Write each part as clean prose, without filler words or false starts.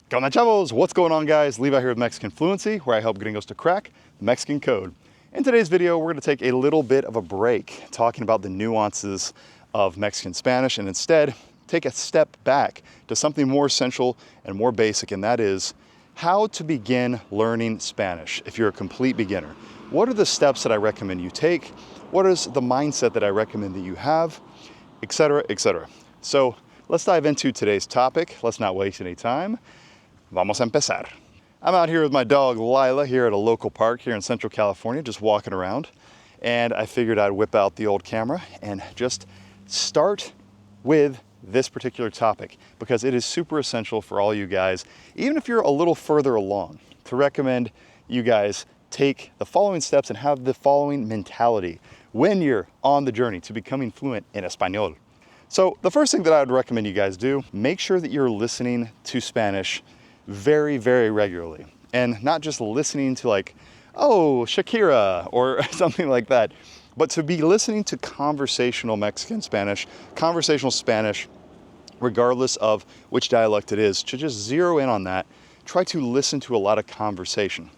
¿Qué onda, chavos? What's going on, guys? Levi here with Mexican Fluency, where I help gringos to crack the Mexican code. In today's video, we're going to take a little bit of a break talking about the nuances of Mexican Spanish and instead take a step back to something more essential and more basic, and that is how to begin learning Spanish if you're a complete beginner. What are the steps that I recommend you take? What is the mindset that I recommend that you have, etc., etc. So let's dive into today's topic. Let's not waste any time. Vamos a empezar. I'm out here with my dog Lila here at a local park here in Central California, just walking around. And I figured I'd whip out the old camera and just start with this particular topic because it is super essential for all you guys, even if you're a little further along, to recommend you guys take the following steps and have the following mentality when you're on the journey to becoming fluent in Espanol. So the first thing that I would recommend you guys do, make sure that you're listening to Spanish very, very regularly. And not just listening to like, oh, Shakira or something like that, but to be listening to conversational Mexican Spanish, conversational Spanish, regardless of which dialect it is, to just zero in on that. Try to listen to a lot of conversation.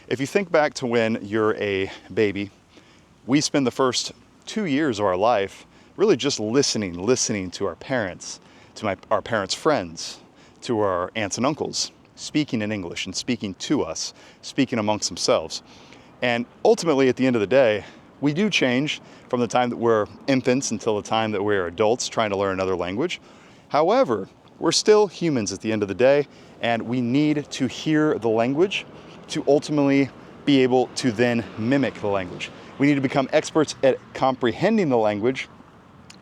If you think back to when you're a baby, we spend the first 2 years of our life really just listening to our parents, to our parents' friends, to our aunts and uncles, speaking in English and speaking to us, speaking amongst themselves. And ultimately, at the end of the day, we do change from the time that we're infants until the time that we're adults trying to learn another language. However, we're still humans at the end of the day, and we need to hear the language to ultimately be able to then mimic the language. We need to become experts at comprehending the language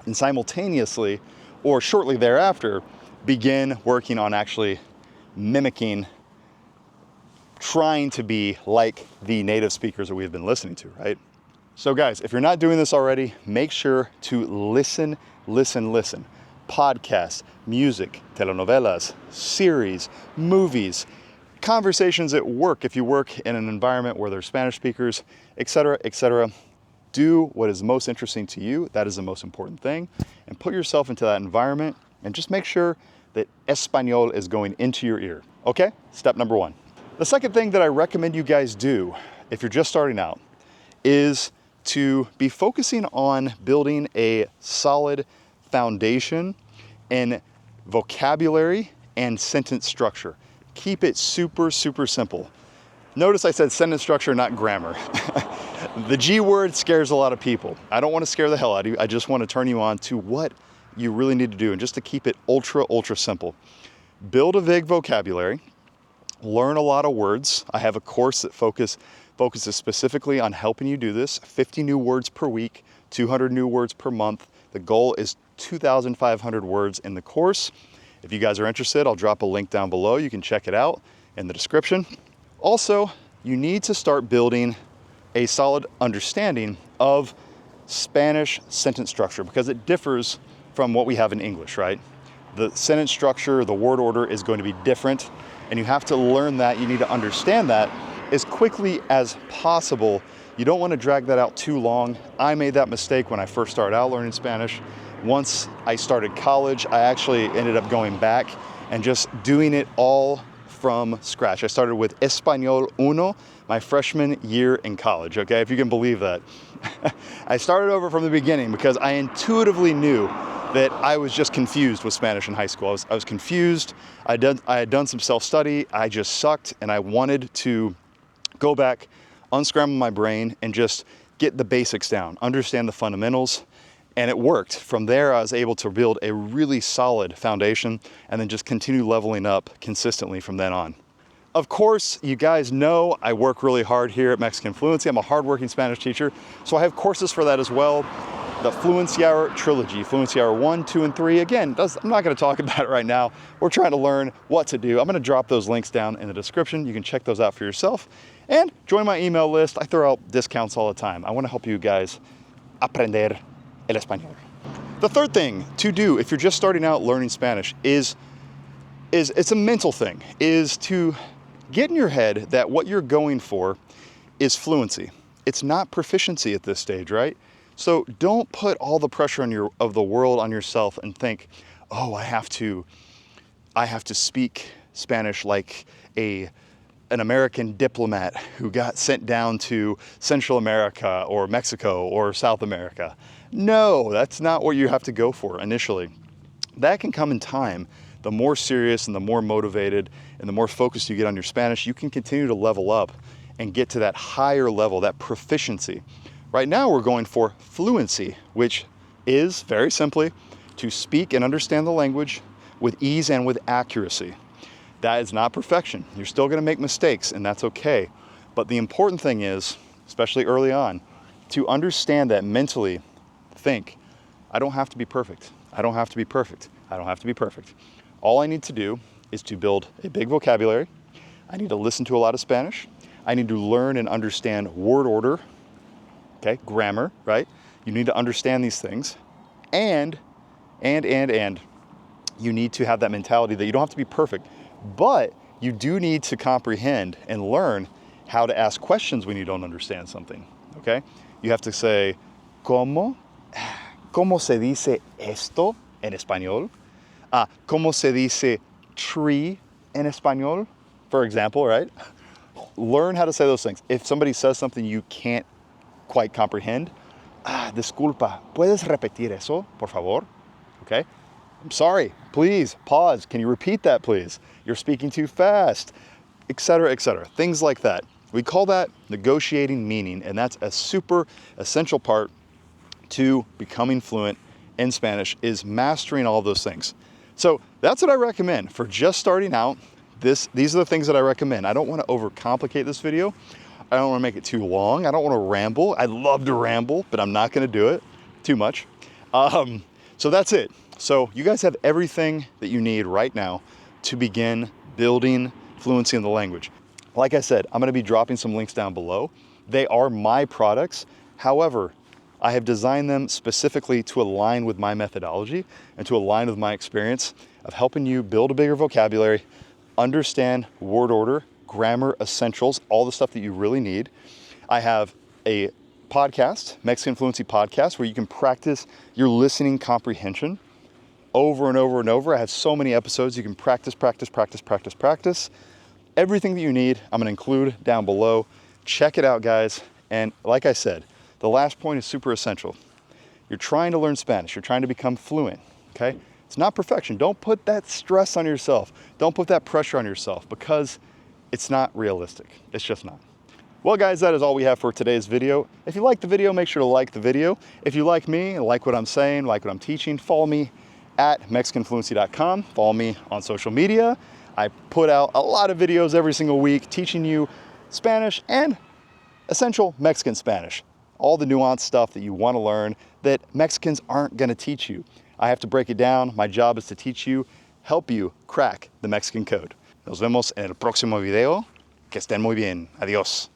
and simultaneously, or shortly thereafter, begin working on actually mimicking, trying to be like the native speakers that we've been listening to, right? So guys, if you're not doing this already, make sure to listen. Podcasts, music, telenovelas, series, movies, conversations at work if you work in an environment where there's Spanish speakers, etc., etc. Do what is most interesting to you. That is the most important thing. And put yourself into that environment and just make sure that Espanol is going into your ear. Okay? Step number one. The second thing that I recommend you guys do if you're just starting out is to be focusing on building a solid foundation in vocabulary and sentence structure. Keep it super, super simple. Notice I said sentence structure, not grammar. The G word scares a lot of people. I don't want to scare the hell out of you. I just want to turn you on to what you really need to do and just to keep it ultra, ultra simple. Build a vague vocabulary, learn a lot of words. I have a course that focuses specifically on helping you do this. 50 new words per week, 200 new words per month. The goal is 2,500 words in the course. If you guys are interested, I'll drop a link down below. You can check it out in the description. Also, you need to start building a solid understanding of Spanish sentence structure because it differs from what we have in English, right? The sentence structure, the word order is going to be different, and you have to learn that. You need to understand that as quickly as possible. You don't want to drag that out too long. I made that mistake when I first started out learning Spanish. Once I started college, I actually ended up going back and just doing it all from scratch. I started with Español Uno, my freshman year in college, okay, if you can believe that. I started over from the beginning because I intuitively knew that I was just confused with Spanish in high school. I was confused. I had done some self-study. I just sucked, and I wanted to go back, unscramble my brain, and just get the basics down, understand the fundamentals, and it worked. From there, I was able to build a really solid foundation and then just continue leveling up consistently from then on. Of course, you guys know I work really hard here at Mexican Fluency. I'm a hardworking Spanish teacher, so I have courses for that as well. The Fluency Hour trilogy, Fluency Hour 1, 2, and 3. Again, I'm not going to talk about it right now. We're trying to learn what to do. I'm going to drop those links down in the description. You can check those out for yourself. And join my email list. I throw out discounts all the time. I want to help you guys aprender el español. The third thing to do if you're just starting out learning Spanish is it's a mental thing, is to get in your head that what you're going for is fluency. It's not proficiency at this stage, right? So don't put all the pressure of the world on yourself and think, oh, I have to speak Spanish like an American diplomat who got sent down to Central America or Mexico or South America. No, that's not what you have to go for initially. That can come in time. The more serious and the more motivated and the more focused you get on your Spanish, you can continue to level up and get to that higher level, that proficiency. Right now we're going for fluency, which is very simply to speak and understand the language with ease and with accuracy. That is not perfection. You're still going to make mistakes, and that's okay. But the important thing is, especially early on, to understand that mentally, think, I don't have to be perfect. I don't have to be perfect. I don't have to be perfect. All I need to do is to build a big vocabulary. I need to listen to a lot of Spanish. I need to learn and understand word order, okay, grammar, right? You need to understand these things. And you need to have that mentality that you don't have to be perfect, but you do need to comprehend and learn how to ask questions when you don't understand something, okay? You have to say, ¿Cómo se dice esto en español? ¿Cómo se dice tree en español? For example, right? Learn how to say those things. If somebody says something you can't quite comprehend, disculpa, ¿puedes repetir eso, por favor? Okay? I'm sorry, please, pause. Can you repeat that, please? You're speaking too fast, etc., etc. Things like that. We call that negotiating meaning, and that's a super essential part to becoming fluent in Spanish, is mastering all of those things. So that's what I recommend for just starting out. These are the things that I recommend. I don't want to overcomplicate this video. I don't want to make it too long. I don't want to ramble. I love to ramble, but I'm not going to do it too much. So that's it. So you guys have everything that you need right now to begin building fluency in the language. Like I said, I'm going to be dropping some links down below. They are my products. However, I have designed them specifically to align with my methodology and to align with my experience of helping you build a bigger vocabulary, understand word order, grammar essentials, all the stuff that you really need. I have a podcast, Mexican Fluency Podcast, where you can practice your listening comprehension over and over and over. I have so many episodes. You can practice. Everything that you need, I'm going to include down below. Check it out, guys. And like I said, the last point is super essential. You're trying to learn Spanish. You're trying to become fluent, okay? It's not perfection. Don't put that stress on yourself. Don't put that pressure on yourself, because it's not realistic. It's just not. Well, guys, that is all we have for today's video. If you like the video, make sure to like the video. If you like me, like what I'm saying, like what I'm teaching, follow me at MexicanFluency.com. Follow me on social media. I put out a lot of videos every single week teaching you Spanish and essential Mexican Spanish. All the nuanced stuff that you want to learn that Mexicans aren't going to teach you. I have to break it down. My job is to teach you, help you crack the Mexican code. Nos vemos en el próximo video. Que estén muy bien. Adiós.